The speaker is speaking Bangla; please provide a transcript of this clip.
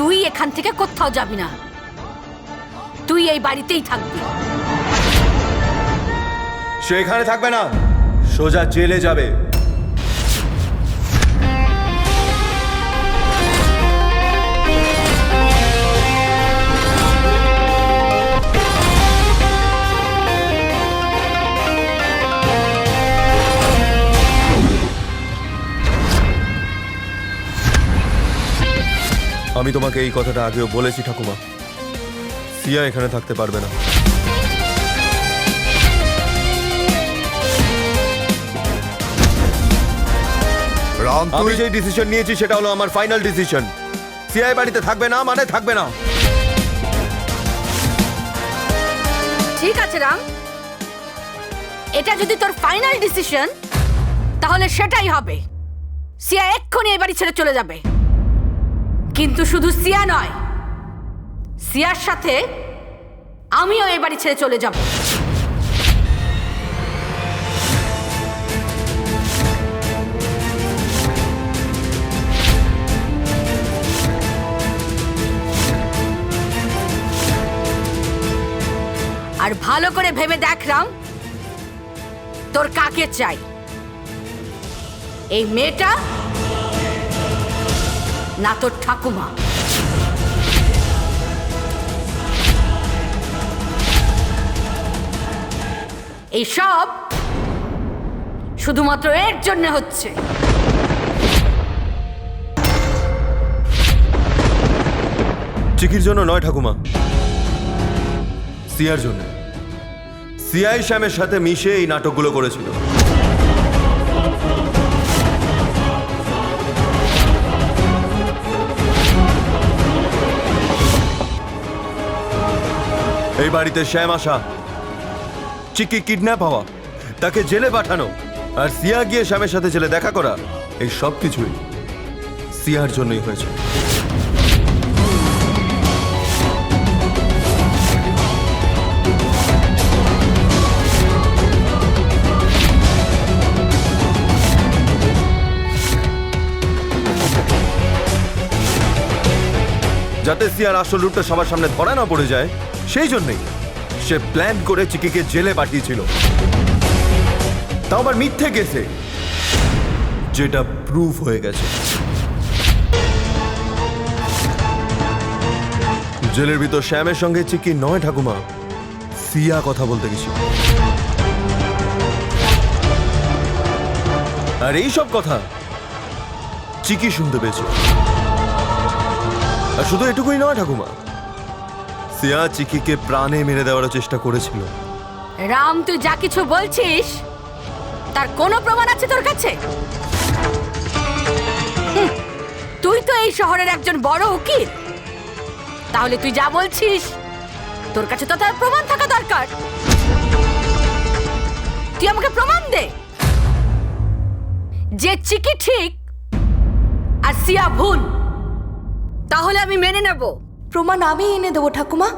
তুই এখান থেকে কোথাও যাবি না, তুই এই বাড়িতেই থাকবি। সে এখানে থাকবে না, সোজা জেলে যাবে। আমি তোমাকে এই কথাটা আগেও বলেছি ঠাকুমা, সিয়া এখানে থাকতে পারবে না। আমি যে ডিসিশন নিয়েছি সেটা হলো আমার ফাইনাল ডিসিশন। সিয়া এই বাড়িতে থাকবে না মানে থাকবে না। ঠিক আছে রাম, এটা যদি তোর ফাইনাল ডিসিশন তাহলে সেটাই হবে। সিয়া এক্ষুনি এই বাড়ি ছেড়ে চলে যাবে। কিন্তু শুধু সিয়া নয়, সিয়ার সাথে আমিও এই বাড়ি ছেড়ে চলে যাব। আর ভালো করে ভেবে দেখ রাম, তোর কাকে চাই, এই মেয়েটা না তোর ঠাকুমা? এই সব শুধুমাত্র এর জন্য হচ্ছে। চিকির জন্য নয় ঠাকুমা, সিয়ার জন্য। সিয়াই শ্যামের সাথে মিশে এই নাটকগুলো করেছিল। এই বাড়িতে শ্যাম আসা, চিকি কিডন্যাপ হওয়া, তাকে জেলে পাঠানো, আর সিয়া গিয়ে শ্যামের সাথে জেলে দেখা করা, এই সব কিছুই সিয়ার জন্যই হয়েছে। যাতে সিয়ার আসল রূপটা সবার সামনে ধরা না পড়ে যায়, সেই জন্যই সে প্ল্যান করে চিকিকে জেলে পাঠিয়েছিল। তাও আবার মিথ্যে গেছে, যেটা প্রুফ হয়ে গেছে। জেলের ভিতর শ্যামের সঙ্গে চিকি নয় ঠাকুমা, সিয়া কথা বলতে গেছিল। আর এই সব কথা চিকি শুনতে পেয়েছে। আর শুধু এটুকুই নয় ঠাকুমা, সিয়া চিকিকে প্রাণে মেরে দেওয়ার চেষ্টা করেছিল। রাম, তুই যা কিছু বলছিস তার কোনো প্রমাণ আছে তোর কাছে? তুই তো এই শহরের একজন বড় উকিল, তাহলে তুই যা বলছিস তোর কাছে তো তার প্রমাণ থাকা দরকার। তুই আমাকে প্রমাণ দে যে চিকি ঠিক আর সিয়া ভুল, তাহলে আমি মেনে নেব। প্রমাণ আমি এনে দেবো ঠাকুমা।